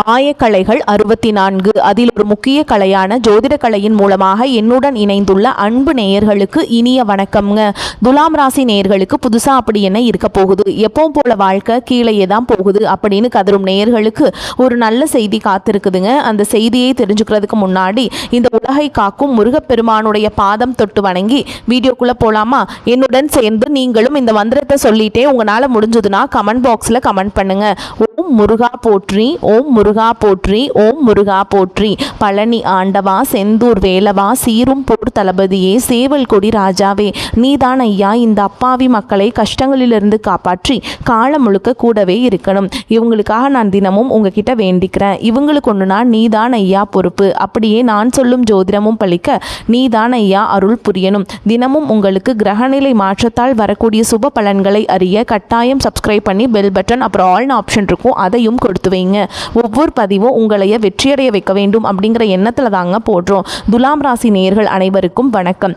ஆயக்கலைகள் 64. அதில் ஒரு முக்கிய கலையான ஜோதிட கலையின் மூலமாக என்னுடன் இணைந்துள்ள அன்பு நேயர்களுக்கு இனிய வணக்கம்ங்க. துலாம் ராசி நேயர்களுக்கு புதுசா அப்படி என்ன இருக்க போகுது, எப்பவும் போல வாழ்க்கை கீழே தான் போகுது அப்படின்னு கதரும் நேயர்களுக்கு ஒரு நல்ல செய்தி காத்திருக்குதுங்க. அந்த செய்தியை தெரிஞ்சுக்கிறதுக்கு முன்னாடி இந்த உலகை காக்கும் முருகப்பெருமானுடைய பாதம் தொட்டு வணங்கி வீடியோக்குள்ள போலாமா? என்னுடன் சேர்ந்து நீங்களும் இந்த மந்திரத்தை சொல்லிட்டே உங்களால முடிஞ்சதுன்னா கமெண்ட் பாக்ஸ்ல கமெண்ட் பண்ணுங்க. ஓம் முருகா போற்றி, ஓம் முருகா போற்றி, ஓம் முருகா போற்றி. பழனி ஆண்டவா, செந்தூர் வேலவா, சீரும் போர் தளபதியே, சேவல் கொடி ராஜாவே, நீதான் ஐயா இந்த அப்பாவி மக்களை கஷ்டங்களிலிருந்து காப்பாற்றி காலம் முழுக்க கூடவே இருக்கணும். இவங்களுக்காக நான் தினமும் உங்ககிட்ட வேண்டிக்கிறேன். இவங்களுக்கு ஒன்றுனா நீதான் ஐயா பொறுப்பு. அப்படியே நான் சொல்லும் ஜோதிடமும் பழிக்க நீதான் ஐயா அருள் புரியணும். தினமும் உங்களுக்கு கிரகநிலை மாற்றத்தால் வரக்கூடிய சுப பலன்களை அறிய கட்டாயம் சப்ஸ்கிரைப் பண்ணி பெல் பட்டன் அப்புறம் ஆல்னு ஆப்ஷன் இருக்கும், அதையும் கொடுத்து வைங்க. ஒவ்வொரு பதிவும் உங்களைய வெற்றியடைய வைக்க வேண்டும் அப்படிங்கிற எண்ணத்தில் தாங்க போடுறோம். துலாம் ராசி நேயர்கள் அனைவருக்கும் வணக்கம்.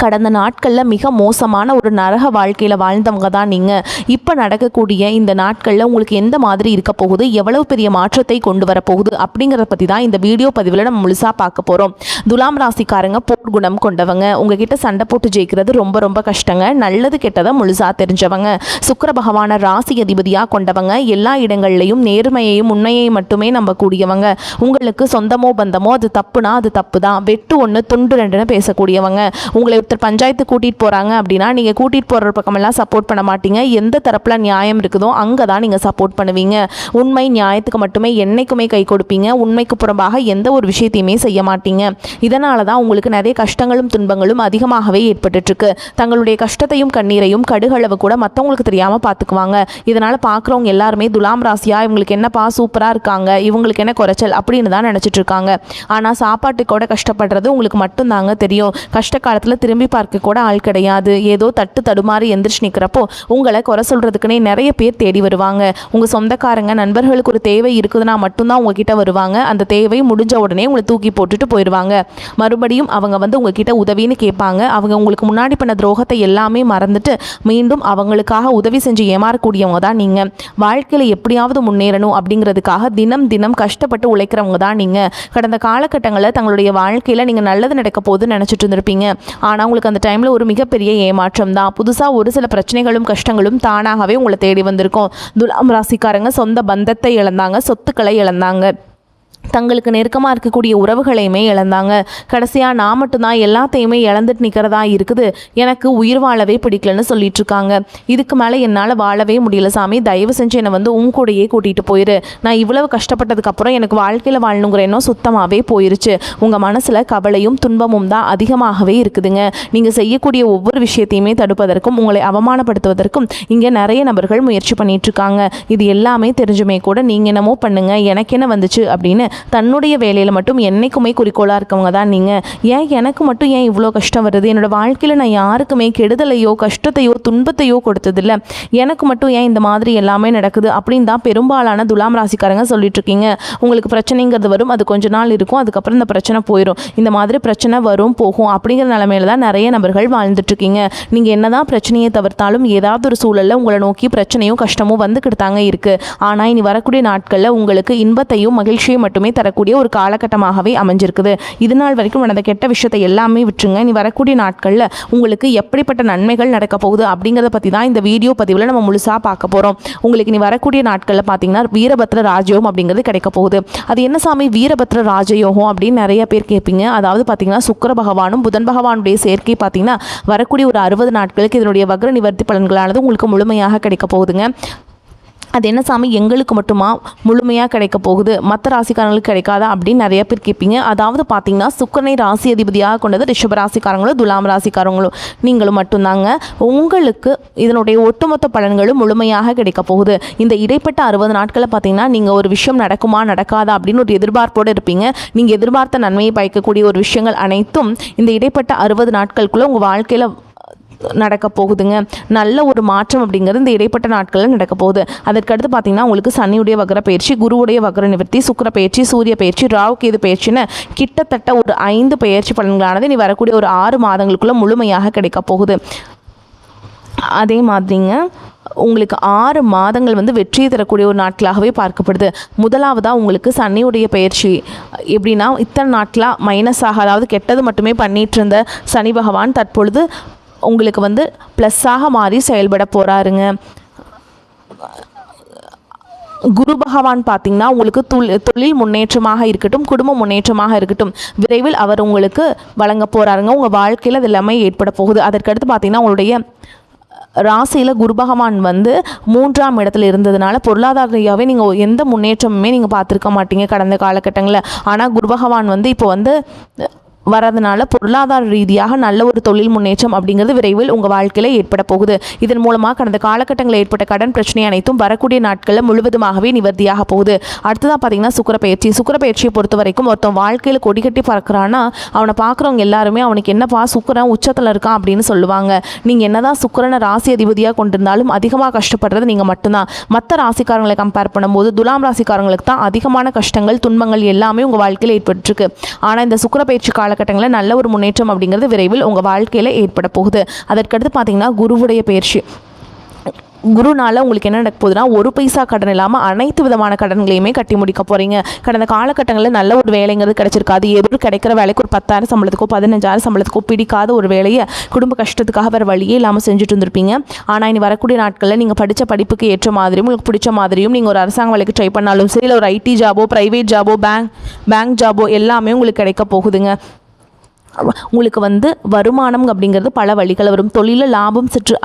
கடந்த நாட்களில் மிக மோசமான ஒரு நரக வாழ்க்கையில் வாழ்ந்தவங்க தான் நீங்கள். இப்போ நடக்கக்கூடிய இந்த நாட்களில் உங்களுக்கு எந்த மாதிரி இருக்க போகுது, எவ்வளவு பெரிய மாற்றத்தை கொண்டு வரப்போகுது அப்படிங்கிறத பற்றி தான் இந்த வீடியோ பதிவில் நம்ம முழுசாக பார்க்க போகிறோம். துலாம் ராசிக்காரங்க போர் குணம் கொண்டவங்க. உங்ககிட்ட சண்டை போட்டு ஜெயிக்கிறது ரொம்ப ரொம்ப கஷ்டங்க. நல்லது கெட்டதை முழுசாக தெரிஞ்சவங்க. சுக்கிர பகவான ராசி அதிபதியாக கொண்டவங்க. எல்லா இடங்கள்லையும் நேர்மையையும் உண்மையையும் மட்டுமே நம்பக்கூடியவங்க. உங்களுக்கு சொந்தமோ பந்தமோ அது தப்புனா அது தப்பு தான், வெட்டு ஒன்று துண்டு ரெண்டுன்னு பேசக்கூடியவங்க. உங்களை ஒருத்தர் பஞ்சாயத்து கூட்டிகிட்டு போகிறாங்க அப்படின்னா நீங்கள் கூட்டிகிட்டு போகிற பக்கமெல்லாம் சப்போர்ட் பண்ண மாட்டீங்க. எந்த தரப்பில் நியாயம் இருக்குதோ அங்கே தான் நீங்கள் சப்போர்ட் பண்ணுவீங்க. உண்மை நியாயத்துக்கு மட்டுமே என்னைக்குமே கை கொடுப்பீங்க. உண்மைக்கு புறம்பாக எந்த ஒரு விஷயத்தையுமே செய்ய மாட்டீங்க. இதனால தான் உங்களுக்கு நிறைய கஷ்டங்களும் துன்பங்களும் அதிகமாகவே ஏற்பட்டுருக்கு. தங்களுடைய கஷ்டத்தையும் கண்ணீரையும் கடுகளவு கூட மற்றவங்களுக்கு தெரியாமல் பார்த்துக்குவாங்க. இதனால் பார்க்குறவங்க எல்லாருமே துலாம் ராசியா இவங்களுக்கு என்னப்பா சூப்பராக இருக்காங்க, இவங்களுக்கு என்ன குறைச்சல் அப்படின்னு தான் நினச்சிட்டு இருக்காங்க. ஆனால் சாப்பாட்டுக்கூட கஷ்டப்படுறது உங்களுக்கு மட்டும்தாங்க தெரியும். கஷ்ட காலத்தில் திரும்பி பார்க்க கூட ஆள் கிடையாது. ஏதோ தட்டு தடுமாறி எந்திரிச்சு நிற்கிறப்போ உங்களை குறை சொல்கிறதுக்குனே நிறைய பேர் தேடி வருவாங்க. உங்கள் சொந்தக்காரங்க நண்பர்களுக்கு ஒரு தேவை இருக்குதுன்னா மட்டும்தான் உங்ககிட்ட வருவாங்க. அந்த தேவை முடிஞ்ச உடனே உங்களை தூக்கி போட்டுட்டு போயிடுவாங்க. மறுபடியும் அவங்க வந்து உங்ககிட்ட உதவின்னு கேட்பாங்க. அவங்க உங்களுக்கு முன்னாடி பண்ண துரோகத்தை எல்லாமே மறந்துட்டு மீண்டும் அவங்களுக்காக உதவி செஞ்சு ஏமாறக்கூடியவங்க தான் நீங்கள். வாழ்க்கையில் எப்படியாவது முன்னேறணும் அப்படிங்கிறதுக்காக தினம் தினம் கஷ்டப்பட்டு உழைக்கிறவங்க தான் நீங்கள். கடந்த காலகட்டங்களில் தங்களுடைய வாழ்க்கையில் நீங்கள் நல்லது நடக்க போகுதுன்னு நினச்சிட்டு இருந்திருப்பீங்க. ஆனால் உங்களுக்கு அந்த டைமில் ஒரு மிகப்பெரிய ஏமாற்றம் தான். புதுசாக ஒரு சில பிரச்சனைகளும் கஷ்டங்களும் தானாகவே உங்களை தேடி வந்திருக்கும். துலாம் ராசிக்காரங்க சொந்த பந்தத்தை இழந்தாங்க, சொத்துக்களை இழந்தாங்க, தங்களுக்கு நெருக்கமாக இருக்கக்கூடிய உறவுகளையுமே இழந்தாங்க. கடைசியாக நான் மட்டும்தான் எல்லாத்தையுமே இழந்துட்டு நிற்கிறதா இருக்குது, எனக்கு உயிர் வாழவே பிடிக்கலன்னு சொல்லிட்டு இருக்காங்க. இதுக்கு மேலே என்னால் வாழவே முடியல சாமி, தயவு செஞ்சு என்னை வந்து உன் கூடையே கூட்டிகிட்டு போயிரு. நான் இவ்வளவு கஷ்டப்பட்டதுக்கப்புறம் எனக்கு வாழ்க்கையில் வாழணுங்கிற எண்ணம் சுத்தமாகவே போயிருச்சு. உங்கள் மனசில் கவலையும் துன்பமும் தான் அதிகமாகவே இருக்குதுங்க. நீங்கள் செய்யக்கூடிய ஒவ்வொரு விஷயத்தையுமே தடுப்பதற்கும் உங்களை அவமானப்படுத்துவதற்கும் இங்கே நிறைய நபர்கள் முயற்சி பண்ணிட்டு இருக்காங்க. இது எல்லாமே தெரிஞ்சுமே கூட நீங்கள் என்னமோ பண்ணுங்க எனக்கு என்ன வந்துச்சு அப்படின்னு தன்னுடைய வேலையில் மட்டும் என்னைக்குமே குறிக்கோளாக இருக்கவங்க தான் நீங்கள். ஏன் எனக்கு மட்டும் ஏன் இவ்வளோ கஷ்டம் வருது, என்னோடய வாழ்க்கையில் நான் யாருக்குமே கெடுதலையோ கஷ்டத்தையோ துன்பத்தையோ கொடுத்ததில்லை, எனக்கு மட்டும் ஏன் இந்த மாதிரி எல்லாமே நடக்குது அப்படின்னு தான் பெரும்பாலான துலாம் ராசிக்காரங்க சொல்லிட்டு இருக்கீங்க. உங்களுக்கு பிரச்சனைங்கிறது வரும், அது கொஞ்ச நாள் இருக்கும், அதுக்கப்புறம் இந்த பிரச்சனை போயிடும். இந்த மாதிரி பிரச்சனை வரும் போகும் அப்படிங்கிற நிலைமையில தான் நிறைய நபர்கள் வாழ்ந்துட்டுருக்கீங்க. நீங்கள் என்ன தான் பிரச்சனையை தவிர்த்தாலும் ஏதாவது ஒரு சூழலில் உங்களை நோக்கி பிரச்சனையும் கஷ்டமும் வந்துக்கிட்டு தாங்க இருக்குது. ஆனால் இனி வரக்கூடிய நாட்களில் உங்களுக்கு இன்பத்தையும் மகிழ்ச்சியும் மட்டுமே தரக்கூடிய ஒரு காலகட்டமாகவே அமைஞ்சிருக்குது. இது நாள் வரைக்கும் நடந்த கெட்ட விஷயத்தை எல்லாமே விட்டுருங்க. இனி வரக்கூடிய நாட்களில் உங்களுக்கு எப்படிப்பட்ட நன்மைகள் நடக்க போகுது அப்படிங்கிறத பற்றி தான் இந்த வீடியோ பதிவில் நம்ம முழுசாக பார்க்க போகிறோம். உங்களுக்கு இனி வரக்கூடிய நாட்களில் பார்த்தீங்கன்னா வீரபத்ர ராஜயோகம் அப்படிங்கிறது கிடைக்க போகுது. அது என்ன சாமி வீரபத்ர ராஜயோகம் அப்படின்னு நிறைய பேர் கேட்பீங்க. அதாவது பார்த்தீங்கன்னா சுக்கிர பகவானும் புதன் பகவானுடைய சேர்க்கை பார்த்தீங்கன்னா வரக்கூடிய ஒரு 60 நாட்களுக்கு இதனுடைய வக்ர நிவர்த்தி பலன்களானது உங்களுக்கு முழுமையாக கிடைக்க போகுதுங்க. அது என்ன சாமி எங்களுக்கு மட்டுமா முழுமையாக கிடைக்க போகுது, மற்ற ராசிக்காரங்களுக்கு கிடைக்காதா அப்படின்னு நிறைய பேர் கேட்பீங்க. அதாவது பார்த்தீங்கன்னா சுக்கிரனை ராசி அதிபதியாக கொண்டது ரிஷப ராசிக்காரங்களும் துலாம் ராசிக்காரங்களும் நீங்களும் மட்டும்தாங்க. உங்களுக்கு இதனுடைய ஒட்டுமொத்த பலன்களும் முழுமையாக கிடைக்க போகுது. இந்த இடைப்பட்ட 60 நாட்களில் பார்த்தீங்கன்னா நீங்கள் ஒரு விஷயம் நடக்குமா நடக்காதா அப்படின்னு ஒரு எதிர்பார்ப்போடு இருப்பீங்க. நீங்கள் எதிர்பார்த்த நன்மையை பயக்கக்கூடிய ஒரு விஷயங்கள் அனைத்தும் இந்த இடைப்பட்ட 60 நாட்களுக்குள்ளே உங்கள் வாழ்க்கையில் நடக்க போகுதுங்க. நல்ல ஒரு மாற்றம் அப்படிங்கிறது இந்த இடைப்பட்ட நாட்களில் நடக்க போகுது. அதற்கடுத்து பார்த்தீங்கன்னா உங்களுக்கு சனியுடைய வக்ர பயிற்சி, குருவுடைய வக்ர நிவர்த்தி, சுக்கிர பயிற்சி, சூரிய பயிற்சி, ராகு கேது பயிற்சின்னு கிட்டத்தட்ட ஒரு 5 பயிற்சி பலன்களானது இனி வரக்கூடிய ஒரு 6 மாதங்களுக்குள்ள முழுமையாக கிடைக்க போகுது. அதே மாதிரிங்க உங்களுக்கு 6 மாதங்கள் வந்து வெற்றியை தரக்கூடிய ஒரு நாட்களாகவே பார்க்கப்படுது. முதலாவதாக உங்களுக்கு சனியுடைய பயிற்சி எப்படின்னா, இத்தனை நாட்களாக மைனஸாக, அதாவது கெட்டது மட்டுமே பண்ணிகிட்டு இருந்த சனி பகவான் தற்பொழுது உங்களுக்கு வந்து ப்ளஸ்ஸாக மாறி செயல்பட போகிறாருங்க. குரு பகவான் பார்த்திங்கன்னா உங்களுக்கு தொழில் முன்னேற்றமாக இருக்கட்டும், குடும்ப முன்னேற்றமாக இருக்கட்டும், விரைவில் அவர் உங்களுக்கு வழங்க போகிறாருங்க. உங்கள் வாழ்க்கையில் அது எல்லாமே ஏற்பட போகுது. அதற்கடுத்து பார்த்திங்கன்னா உங்களுடைய ராசியில் குரு பகவான் வந்து 3ஆம் இடத்துல இருந்ததுனால பொருளாதார ரீதியாகவே நீங்கள் எந்த முன்னேற்றமுமே நீங்கள் பார்த்துருக்க மாட்டீங்க கடந்த காலகட்டங்களில். ஆனால் குரு பகவான் வந்து இப்போ வந்து வரதுனால பொருளாதார ரீதியாக நல்ல ஒரு தொழில் முன்னேற்றம் அப்படிங்கிறது விரைவில் உங்கள் வாழ்க்கையில் ஏற்பட போகுது. இதன் மூலமாக கடந்த காலகட்டங்களில் ஏற்பட்ட கடன் பிரச்சனை அனைத்தும் வரக்கூடிய நாட்களில் முழுவதுமாகவே நிவர்த்தியாக போகுது. அடுத்ததாக பார்த்தீங்கன்னா சுக்கிரப்பெயர்ச்சியை பொறுத்த வரைக்கும் ஒருத்தன் வாழ்க்கையில் கொடி கட்டி பறக்கிறான்னா அவனை பார்க்குறவங்க எல்லாருமே அவனுக்கு என்னப்பா சுக்கிரன் உச்சத்தில் இருக்கான் அப்படின்னு சொல்லுவாங்க. நீங்கள் என்னதான் சுக்கிரனை ராசி அதிபதியாக கொண்டிருந்தாலும் அதிகமாக கஷ்டப்படுறது நீங்கள் மட்டும்தான். மற்ற ராசிக்காரங்களை கம்பேர் பண்ணும்போது துலாம் ராசிக்காரங்களுக்கு தான் அதிகமான கஷ்டங்கள் துன்பங்கள் எல்லாமே உங்கள் வாழ்க்கையில் ஏற்பட்டுருக்கு. ஆனால் இந்த சுக்கிரப்பெயர்ச்சி காலகட்டங்களில் நல்ல ஒரு முன்னேற்றம் அப்படிங்கிறது விரைவில் உங்கள் வாழ்க்கையில் ஏற்பட போகுது. அதற்கடுத்து பார்த்தீங்கன்னா குருவுடைய பயிற்சி. குருனால உங்களுக்கு என்ன நடக்க போகுதுன்னா, ஒரு பைசா கடன் இல்லாமல் அனைத்து விதமான கடன்களையுமே கட்டி முடிக்க போகிறீங்க. கடந்த காலகட்டங்களில் நல்ல ஒரு வேலைங்கிறது கிடைச்சிருக்காது. ஏதோ கிடைக்கிற வேலைக்கு ஒரு 10,000 சம்பளத்துக்கோ 15,000 சம்பளத்துக்கோ பிடிக்காத ஒரு வேலையை குடும்ப கஷ்டத்துக்காக வேறு வழியே இல்லாமல் செஞ்சுட்டு இருந்திருப்பீங்க. ஆனால் இனி வரக்கூடிய நாட்களில் நீங்கள் படித்த படிப்புக்கு ஏற்ற மாதிரியும் உங்களுக்கு பிடிச்ச மாதிரியும் நீங்கள் ஒரு அரசாங்க வேலைக்கு ட்ரை பண்ணாலும் சரி, இல்லை ஒரு ஐடி ஜாபோ, ப்ரைவேட் ஜாபோ, பேங்க் ஜாபோ எல்லாமே உங்களுக்கு கிடைக்க போகுதுங்க. உங்களுக்கு வந்து வருமானம் அப்படிங்கிறது பல வழிகள் வரும். தொழிலில் லாபம் சற்று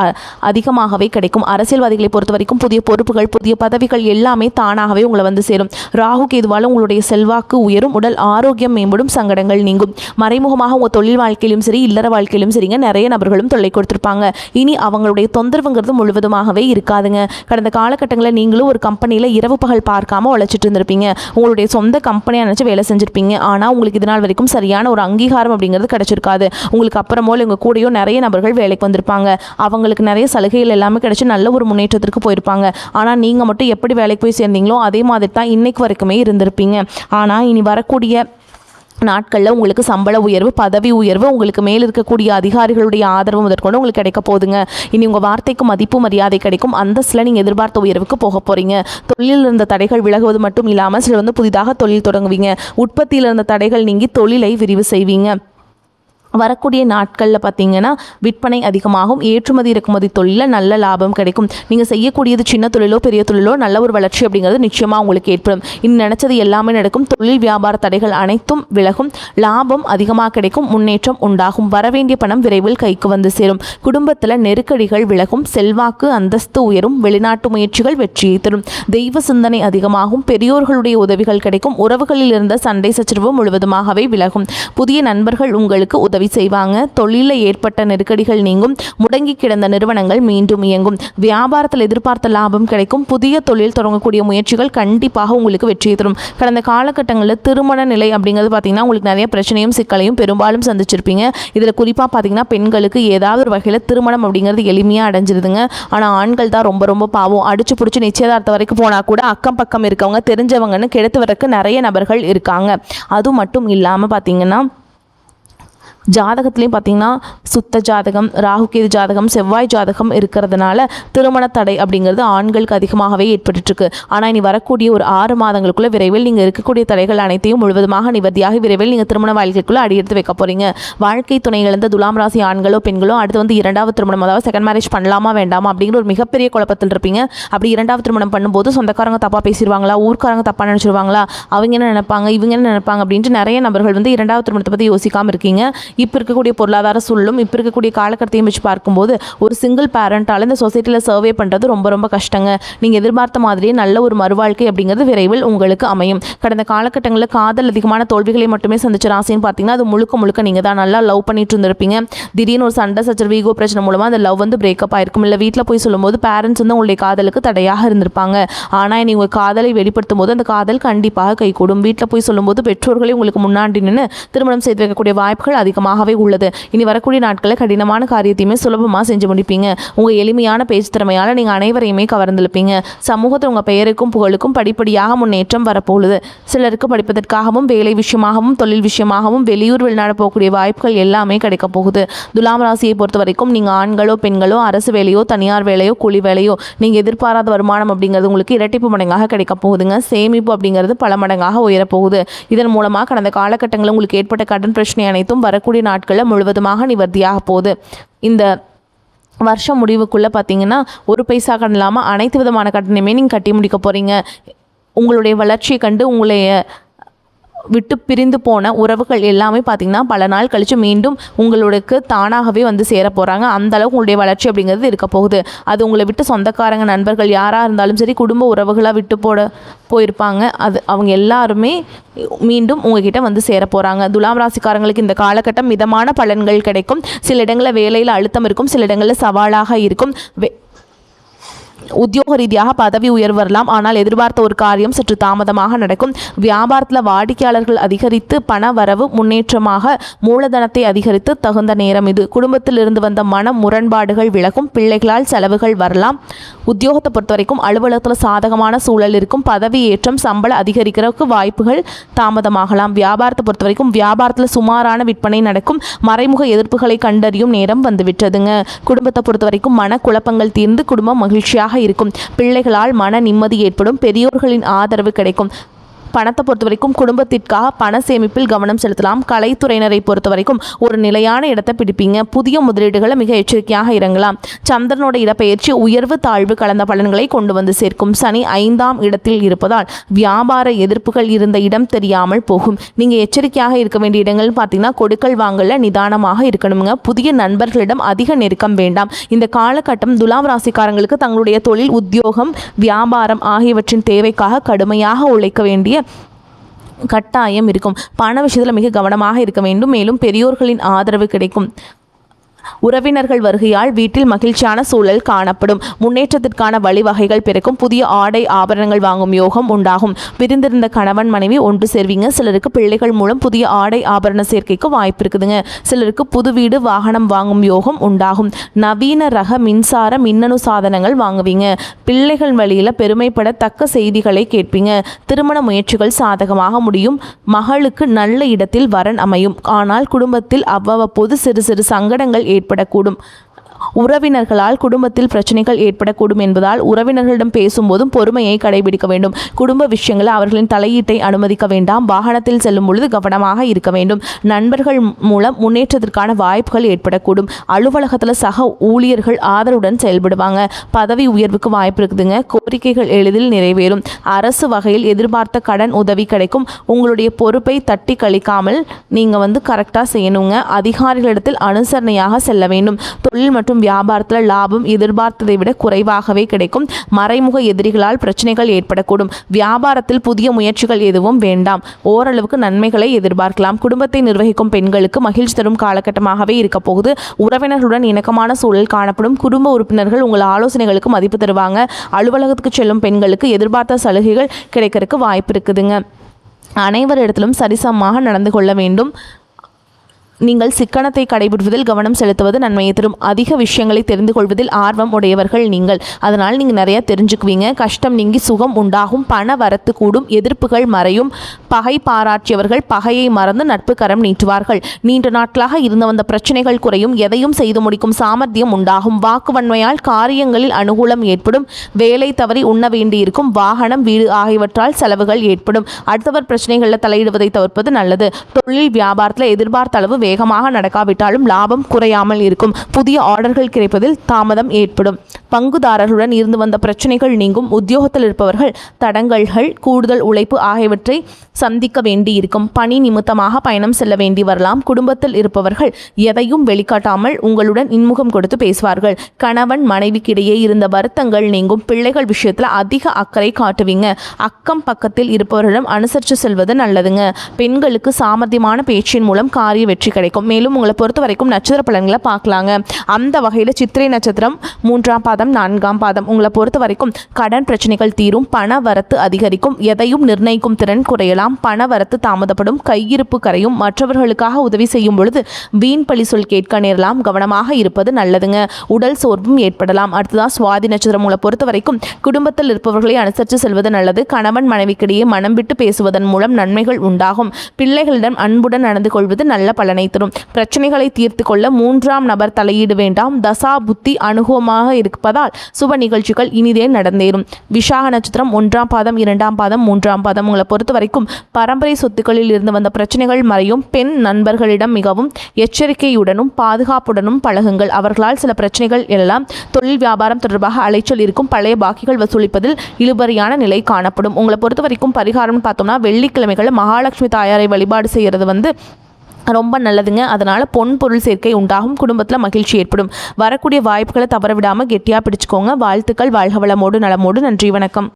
அதிகமாகவே கிடைக்கும். அரசியல்வாதிகளை பொறுத்த வரைக்கும் புதிய பொறுப்புகள், புதிய பதவிகள் எல்லாமே தானாகவே உங்களை வந்து சேரும். ராகு கேதுவால் உங்களுடைய செல்வாக்கு உயரும், உடல் ஆரோக்கியம் மேம்படும், சங்கடங்கள் நீங்கும். மறைமுகமாக உங்கள் தொழில் வாழ்க்கையிலும் சரி, இல்லற வாழ்க்கையிலும் சரிங்க, நிறைய நபர்களும் தொல்லை கொடுத்துருப்பாங்க. இனி அவங்களுடைய தொந்தரவுங்கிறது முழுவதுமாகவே இருக்காதுங்க. கடந்த காலகட்டங்களில் நீங்களும் ஒரு கம்பெனியில் இரவு பகல் பார்க்காம உழைச்சிட்டு இருந்திருப்பீங்க. உங்களுடைய சொந்த கம்பெனியாக நினச்சி வேலை செஞ்சுருப்பீங்க. ஆனால் உங்களுக்கு இதனால் வரைக்கும் சரியான ஒரு அங்கீகாரம் அப்படிங்கிறது கிடைச்சிருக்காது. உங்களுக்கு அப்புறமோ உங்க கூடயோ நிறைய நபர்கள் வேலைக்கு வந்திருப்பாங்க. அவங்களுக்கு நிறைய சலுகைகள் எல்லாமே கிடைச்சி நல்ல ஒரு முன்னேற்றத்திற்கு போயிருப்பாங்க. ஆனால் நீங்கள் மட்டும் எப்படி வேலைக்கு போய் சேர்ந்தீங்களோ அதே மாதிரி தான் இன்னைக்கு வரைக்குமே இருந்திருப்பீங்க. ஆனால் இனி வரக்கூடிய நாட்களில் உங்களுக்கு சம்பள உயர்வு, பதவி உயர்வு, உங்களுக்கு மேல் இருக்கக்கூடிய அதிகாரிகளுடைய ஆதரவு முதற்கொண்டு உங்களுக்கு கிடைக்க போகுதுங்க. இனி உங்கள் வார்த்தைக்கு மதிப்பு மரியாதை கிடைக்கும். அந்தஸ்தில் நீங்கள் எதிர்பார்த்த உயர்வுக்கு போக போகிறீங்க. தொழிலில் இருந்த தடைகள் விலகுவது மட்டும் இல்லாமல் சிலர் வந்து புதிதாக தொழில் தொடங்குவீங்க. உற்பத்தியில் இருந்த தடைகள் நீங்கி தொழிலை விரிவு செய்வீங்க. வரக்கூடிய நாட்களில் பார்த்தீங்கன்னா விற்பனை அதிகமாகும். ஏற்றுமதி இறக்குமதி தொழிலில் நல்ல லாபம் கிடைக்கும். நீங்கள் செய்யக்கூடியது சின்ன தொழிலோ பெரிய தொழிலோ நல்ல ஒரு வளர்ச்சி அப்படிங்கிறது நிச்சயமாக உங்களுக்கு ஏற்படும். இன்னும் நினச்சது எல்லாமே நடக்கும். தொழில் வியாபார தடைகள் அனைத்தும் விலகும். லாபம் அதிகமாக கிடைக்கும். முன்னேற்றம் உண்டாகும். வரவேண்டிய பணம் விரைவில் கைக்கு வந்து சேரும். குடும்பத்தில் நெருக்கடிகள் விலகும். செல்வாக்கு அந்தஸ்து உயரும். வெளிநாட்டு முயற்சிகள் வெற்றியை தரும். தெய்வ சிந்தனை அதிகமாகும். பெரியோர்களுடைய உதவிகள் கிடைக்கும். உறவுகளில் இருந்த சண்டை சச்சரவு முழுவதுமாகவே விலகும். புதிய நண்பர்கள் உங்களுக்கு உதவி செய்வாங்க. தொழிலில் ஏற்பட்ட நெருக்கடிகள் நீங்கும். முடங்கி கிடந்த நிறுவனங்கள் மீண்டும் இயங்கும். வியாபாரத்தில் எதிர்பார்த்த லாபம் கிடைக்கும். புதிய தொழில் தொடங்கக்கூடிய முயற்சிகள் கண்டிப்பாக உங்களுக்கு வெற்றியை தரும். கடந்த காலகட்டங்களில் திருமண நிலை அப்படிங்கிறது பார்த்தீங்கன்னா உங்களுக்கு நிறைய பிரச்சனையும் சிக்கலையும் பெரும்பாலும் சந்திச்சிருப்பீங்க. இதில் குறிப்பாக பார்த்தீங்கன்னா பெண்களுக்கு ஏதாவது ஒரு வகையில் திருமணம் அப்படிங்கிறது எளிமையாக அடைஞ்சிருதுங்க. ஆனால் ஆண்கள் தான் ரொம்ப ரொம்ப பாவம். அடிச்சு பிடிச்சி நிச்சயதார்த்தம் வரைக்கும் போனால் கூட அக்கம் பக்கம் இருக்கவங்க தெரிஞ்சவங்கன்னு கெடுத்து வரக்கு நிறைய நபர்கள் இருக்காங்க. அது மட்டும் இல்லாமல் பார்த்தீங்கன்னா ஜாதகத்துலேயும் பார்த்தீங்கன்னா சுத்த ஜாதகம், ராகுகேது ஜாதகம், செவ்வாய் ஜாதகம் இருக்கிறதுனால திருமண தடை அப்படிங்கிறது ஆண்களுக்கு அதிகமாகவே ஏற்பட்டுருக்கு. ஆனால் இனி வரக்கூடிய ஒரு 6 மாதங்களுக்குள்ளே விரைவில் நீங்கள் இருக்கக்கூடிய தடைகள் அனைத்தையும் முழுவதுமாக நிவர்த்தியாகி விரைவில் நீங்கள் திருமண வாழ்க்கைக்குள்ளே அடியெடுத்து வைக்க போகிறீங்க. வாழ்க்கை துணை இழந்த துலாம் ராசி ஆண்களோ பெண்களோ அடுத்து வந்து 2வது திருமணம், அதாவது செகண்ட் மேரேஜ் பண்ணலாமா வேண்டாமா அப்படிங்கிற ஒரு மிகப்பெரிய குழப்பத்தில் இருப்பீங்க. அப்படி 2வது திருமணம் பண்ணும்போது சொந்தக்காரங்க தப்பாக பேசிடுவாங்களா, ஊர்க்காரங்க தப்பாக நினச்சிருவாங்களா, அவங்க என்ன நினைப்பாங்க, இவங்க என்ன நினைப்பாங்க அப்படின்ட்டு நிறைய நபர்கள் வந்து 2வது திருமணத்தை பற்றி யோசிக்காமல் இருக்கீங்க. இப்போ இருக்கக்கூடிய பொருளாதார சூழலும் இப்போ இருக்கக்கூடிய காலகட்டத்தையும் வச்சு பார்க்கும்போது ஒரு சிங்கிள் பேரண்டால் இந்த சொசைட்டியில் சர்வே பண்ணுறது ரொம்ப ரொம்ப கஷ்டங்க. நீங்கள் எதிர்பார்த்த மாதிரியே நல்ல ஒரு மறுவாழ்க்கை அப்படிங்கிறது விரைவில் உங்களுக்கு அமையும். கடந்த காலகட்டங்களில் காதல் அதிகமான தோல்விகளை மட்டுமே சந்திச்ச ராசின்னு பார்த்தீங்கன்னா அது முழுக்க முழுக்க நீங்கள் தான் நல்லா லவ் பண்ணிட்டு இருந்திருப்பீங்க. திடீர்னு ஒரு சண்டை சச்சரவு, ஈகோ பிரச்சனை மூலமாக அந்த லவ் வந்து பிரேக்கப் ஆயிருக்கும். இல்லை வீட்டில் போய் சொல்லும்போது பேரண்ட்ஸ் வந்து உங்களுடைய காதலுக்கு தடையாக இருந்திருப்பாங்க. ஆனால் நீங்கள் உங்கள் காதலை வெளிப்படுத்தும் போது அந்த காதல் கண்டிப்பாக கைகூடும். வீட்டில் போய் சொல்லும்போது பெற்றோர்களே உங்களுக்கு முன்னாடி நின்று திருமணம் செய்து வைக்கக்கூடிய வாய்ப்புகள் அதிகமாக சாதகமாகவே உள்ளது. இனி வரக்கூடிய நாட்களில் கடினமான காரியத்தையுமே சுலபமாக செஞ்சு முடிப்பீங்க. உங்கள் எளிமையான பேச்சு திறமையால் நீங்கள் அனைவரையுமே கவர்ந்திருப்பீங்க. சமூகத்தில் உங்கள் பெயருக்கும் புகழுக்கும் படிப்படியாக முன்னேற்றம் வரப்போகுது. சிலருக்கு படிப்பதற்காகவும் வேலை விஷயமாகவும் தொழில் விஷயமாகவும் வெளியூர் வெளிநாடு போகக்கூடிய வாய்ப்புகள் எல்லாமே கிடைக்க போகுது. துலாம் ராசியை பொறுத்த வரைக்கும் நீங்கள் ஆண்களோ பெண்களோ அரசு வேலையோ தனியார் வேலையோ கூலி வேலையோ நீங்கள் எதிர்பாராத வருமானம் அப்படிங்கிறது உங்களுக்கு இரட்டிப்பு மடங்காக கிடைக்க போகுதுங்க. சேமிப்பு அப்படிங்கிறது பல மடங்காக உயரப்போகுது. இதன் மூலமாக கடந்த காலகட்டங்களில் உங்களுக்கு ஏற்பட்ட கடன் பிரச்சனை அனைத்தும் வரக்கூடிய நாட்களில் முழுவதுமாக நிவர்த்தியாக போகுது. இந்த வருஷம் முடிவுக்குள்ளே பார்த்தீங்கன்னா ஒரு பைசா கடன் இல்லாமல் அனைத்து விதமான கடனையுமே நீங்கள் கட்டி முடிக்க போகிறீங்க. உங்களுடைய வளர்ச்சியை கண்டு உங்களைய விட்டு பிரிந்து போன உறவுகள் எல்லாமே பார்த்திங்கன்னா பல நாள் கழித்து மீண்டும் உங்களுக்கு தானாகவே வந்து சேர போகிறாங்க. அந்தளவுக்கு உங்களுடைய வளர்ச்சி அப்படிங்கிறது இருக்க போகுது. அது உங்களை விட்டு சொந்தக்காரங்க நண்பர்கள் யாராக இருந்தாலும் சரி குடும்ப உறவுகளாக விட்டு போயிருப்பாங்க. அது அவங்க எல்லாருமே மீண்டும் உங்ககிட்ட வந்து சேர போகிறாங்க. துலாம் ராசிக்காரங்களுக்கு இந்த காலகட்டம் மிதமான பலன்கள் கிடைக்கும். சில இடங்களில் வேலையில் அழுத்தம் இருக்கும், சில இடங்களில் சவாலாக இருக்கும். உத்தியோக ரீதியாக பதவி உயர்வு வரலாம். ஆனால் எதிர்பார்த்த ஒரு காரியம் சற்று தாமதமாக நடக்கும். வியாபாரத்தில் வாடிக்கையாளர்கள் அதிகரித்து பண வரவு முன்னேற்றமாக மூலதனத்தை அதிகரித்து தகுந்த நேரம் இது. குடும்பத்தில் இருந்து வந்த மன முரண்பாடுகள் விலகும். பிள்ளைகளால் செலவுகள் வரலாம். உத்தியோகத்தை பொறுத்த வரைக்கும் அலுவலகத்தில் சாதகமான சூழல் இருக்கும். பதவி ஏற்றம் சம்பள அதிகரிக்கிறதுக்கு வாய்ப்புகள் தாமதமாகலாம். வியாபாரத்தை பொறுத்த வரைக்கும் வியாபாரத்தில் சுமாரான விற்பனை நடக்கும். மறைமுக எதிர்ப்புகளை கண்டறியும் நேரம் வந்துவிட்டதுங்க. குடும்பத்தை பொறுத்த வரைக்கும் மன குழப்பங்கள் தீர்ந்து குடும்பம் மகிழ்ச்சியாக இருக்கும். பிள்ளைகளால் மன நிம்மதி ஏற்படும். பெரியோர்களின் ஆதரவு கிடைக்கும். பணத்தை பொறுத்த வரைக்கும் குடும்பத்திற்காக பண சேமிப்பில் கவனம் செலுத்தலாம். கலைத்துறையினரை பொறுத்த வரைக்கும் ஒரு நிலையான இடத்தை பிடிப்பீங்க. புதிய முதலீடுகளை மிக எச்சரிக்கையாக இறங்கலாம். சந்திரனோட இடப்பெயர்ச்சி உயர்வு தாழ்வு கலந்த பலன்களை கொண்டு வந்து சேர்க்கும். சனி 5ஆம் இடத்தில் இருப்பதால் வியாபார எதிர்ப்புகள் இருந்த இடம் தெரியாமல் போகும். நீங்கள் எச்சரிக்கையாக இருக்க வேண்டிய இடங்கள் பார்த்தீங்கன்னா கொடுக்கல் வாங்கல நிதானமாக இருக்கணுங்க. புதிய நண்பர்களிடம் அதிக நெருக்கம் வேண்டாம். இந்த காலகட்டம் துலாம் ராசிக்காரங்களுக்கு தங்களுடைய தொழில் உத்தியோகம் வியாபாரம் ஆகியவற்றின் தேவைக்காக கடுமையாக உழைக்க வேண்டிய கட்டாயம் இருக்கும். பண விஷயத்தில் மிக கவனமாக இருக்க வேண்டும். மேலும் பெரியோர்களின் ஆதரவு கிடைக்கும். உறவினர்கள் வருகையால் வீட்டில் மகிழ்ச்சியான சூழல் காணப்படும். முன்னேற்றத்திற்கான வழிவகைகள் பிறக்கும். புதிய ஆடை ஆபரணங்கள் வாங்கும் யோகம் உண்டாகும். பிரிந்திருந்த கணவன் மனைவி ஒன்று சேர்வீங்க. சிலருக்கு பிள்ளைகள் மூலம் புதிய ஆடை ஆபரண சேர்க்கைக்கு வாய்ப்பு இருக்குதுங்க. சிலருக்கு புது வீடு வாகனம் வாங்கும் யோகம் உண்டாகும். நவீன ரக மின்சார மின்னணு சாதனங்கள் வாங்குவீங்க. பிள்ளைகள் வழியில் பெருமைப்படத்தக்க செய்திகளை கேட்பீங்க. திருமண முயற்சிகள் சாதகமாக முடியும். மகளுக்கு நல்ல இடத்தில் வரன் அமையும். ஆனால் குடும்பத்தில் அவ்வப்போது சிறு சிறு சங்கடங்கள் ஏற்படக்கூடும். உறவினர்களால் குடும்பத்தில் பிரச்சனைகள் ஏற்படக்கூடும் என்பதால் உறவினர்களிடம் பேசும்போதும் பொறுமையை கடைபிடிக்க வேண்டும். குடும்ப விஷயங்களில் அவர்களின் தலையீட்டை அனுமதிக்க வேண்டாம். வாகனத்தில் செல்லும் பொழுது கவனமாக இருக்க வேண்டும். நண்பர்கள் மூலம் முன்னேற்றத்திற்கான வாய்ப்புகள் ஏற்படக்கூடும். அலுவலகத்தில் சக ஊழியர்கள் ஆதரவுடன் செயல்படுவாங்க. பதவி உயர்வுக்கு வாய்ப்பு இருக்குதுங்க. கோரிக்கைகள் எளிதில் நிறைவேறும். அரசு வகையில் எதிர்பார்த்த கடன் உதவி கிடைக்கும். உங்களுடைய பொறுப்பை தட்டி கழிக்காமல் நீங்கள் கரெக்டாக செய்யணுங்க. அதிகாரிகளிடத்தில் அனுசரணையாக செல்ல வேண்டும். தொழில் மற்றும் வியாபாரத்தில் லாபம் எதிர்பார்த்ததை விட குறைவாகவே கிடைக்கும். மறைமுக எதிரிகளால் பிரச்சனைகள் ஏற்படக்கூடும். வியாபாரத்தில் புதிய முயற்சிகள் எதுவும் வேண்டாம். ஓரளவுக்கு நன்மைகளை எதிர்பார்க்கலாம். குடும்பத்தை நிர்வகிக்கும் பெண்களுக்கு மகிழ்ச்சி தரும் காலகட்டமாகவே இருக்க போகுது. உறவினர்களுடன் இணக்கமான சூழல் காணப்படும். குடும்ப உறுப்பினர்கள் உங்கள் ஆலோசனைகளுக்கு மதிப்பு தருவாங்க. அலுவலகத்துக்கு செல்லும் பெண்களுக்கு எதிர்பார்த்த சலுகைகள் கிடைக்கிறதுக்கு வாய்ப்பு இருக்குதுங்க. அனைவரிடத்திலும் சரிசமமாக நடந்து கொள்ள வேண்டும். நீங்கள் சிக்கனத்தை கடைபிடிப்பதில் கவனம் செலுத்துவது நன்மையை தரும். அதிக விஷயங்களை தெரிந்து கொள்வதில் ஆர்வம் உடையவர்கள் நீங்கள். அதனால் நீங்கள் நிறைய தெரிஞ்சுக்குவீங்க. கஷ்டம் நீங்கி சுகம் உண்டாகும். பண வரத்து கூடும். எதிர்ப்புகள் மறையும். பகை பாராட்டியவர்கள் பகையை மறந்து நட்பு கரம் நீட்டுவார்கள். நீண்ட நாட்களாக இருந்து வந்த பிரச்சனைகள் குறையும். எதையும் செய்து முடிக்கும் சாமர்த்தியம் உண்டாகும். வாக்குவன்மையால் காரியங்களில் அனுகூலம் ஏற்படும். வேலை தவறி உண்ண வேண்டியிருக்கும். வாகனம் வீடு ஆகியவற்றால் செலவுகள் ஏற்படும். அடுத்தவர் பிரச்சனைகளில் தலையிடுவதை தவிர்ப்பது நல்லது. தொழில் வியாபாரத்தில் எதிர்பார்த்த அளவு வேகமாக நடக்காவிட்டாலும் லாபம் குறையாமல் இருக்கும். புதிய ஆர்டர்கள் கிடைப்பதில் தாமதம் ஏற்படும். பங்குதாரர்களுடன் இருந்து வந்த பிரச்சனைகள் நீங்கும். உத்தியோகத்தில் இருப்பவர்கள் தடங்கல்கள் கூடுதல் உழைப்பு ஆகியவற்றை சந்திக்க வேண்டியிருக்கும். பணி நிமித்தமாக பயணம் செல்ல வேண்டி வரலாம். குடும்பத்தில் இருப்பவர்கள் எதையும் வெளிக்காட்டாமல் உங்களுடன் இன்முகம் கொடுத்து பேசுவார்கள். கணவன் மனைவிக்கிடையே இருந்த வருத்தங்கள் நீங்கும். பிள்ளைகள் விஷயத்தில் அதிக அக்கறை காட்டுவீங்க. அக்கம் பக்கத்தில் இருப்பவர்களிடம் அனுசரித்து செல்வது நல்லதுங்க. பெண்களுக்கு சாமர்த்தியமான பேச்சின் மூலம் காரிய வெற்றி கிடைக்கும். மேலும் உங்களை பொறுத்த வரைக்கும் நட்சத்திர பலன்களை பார்க்கலாங்க. அந்த வகையில் சித்திரை நட்சத்திரம் 3ஆம் பாதம் 4ஆம் பாதம் உங்களை பொறுத்த வரைக்கும் கடன் பிரச்சனைகள் தீரும், பண வரத்து அதிகரிக்கும், எதையும் நிர்ணயிக்கும் திறன் குறையலாம், பண வரத்து தாமதப்படும், கையிருப்பு கரையும், மற்றவர்களுக்காக உதவி செய்யும் பொழுது வீண் பழி சொல் கேட்க நேரலாம். கவனமாக இருப்பது நல்லதுங்க. உடல் சோர்வும் ஏற்படலாம். அடுத்ததான் சுவாதி நட்சத்திரம் உங்களை பொறுத்த வரைக்கும் குடும்பத்தில் இருப்பவர்களை அனுசரித்து செல்வது நல்லது. கணவன் மனைவிக்கிடையே மனம் விட்டு பேசுவதன் மூலம் நன்மைகள் உண்டாகும். பிள்ளைகளிடம் அன்புடன் நடந்து கொள்வது நல்ல பலனை தரும். பிரச்சனைகளை தீர்த்து கொள்ள 3ஆம் நபர் தலையீடு வேண்டாம். தசா புத்தி அனுகூலமாக இருப்பதால் சுப நிகழ்ச்சிகள் இனிதே நடந்தேறும். விசாக நட்சத்திரம் 1ஆம் பாதம் 2ஆம் பாதம் 3ஆம் பாதம் உங்களை பொறுத்த வரைக்கும் பரம்பரை சொத்துக்களில் இருந்து வந்த பிரச்சனைகள் மறையும். பெண் நண்பர்களிடம் மிகவும் எச்சரிக்கையுடனும் பாதுகாப்புடனும் பழகுங்கள். அவர்களால் சில பிரச்சனைகள் எல்லாம் தொழில் வியாபாரம் தொடர்பாக அலைச்சல் இருக்கும். பழைய பாக்கிகள் வசூலிப்பதில் இழுபறியான நிலை காணப்படும். உங்களை பொறுத்த வரைக்கும் பரிகாரம்னு பார்த்தோம்னா வெள்ளிக்கிழமைகளில் மகாலட்சுமி தாயாரை வழிபாடு செய்கிறது ரொம்ப நல்லதுங்க. அதனால் பொன் பொருள் சேர்க்கை உண்டாகும். குடும்பத்தில் மகிழ்ச்சி ஏற்படும். வரக்கூடிய வாய்ப்புகளை தவற விடாமல் கெட்டியாக பிடிச்சிக்கோங்க. வாழ்த்துக்கள். வாழ்க வளமோடு நலமோடு. நன்றி, வணக்கம்.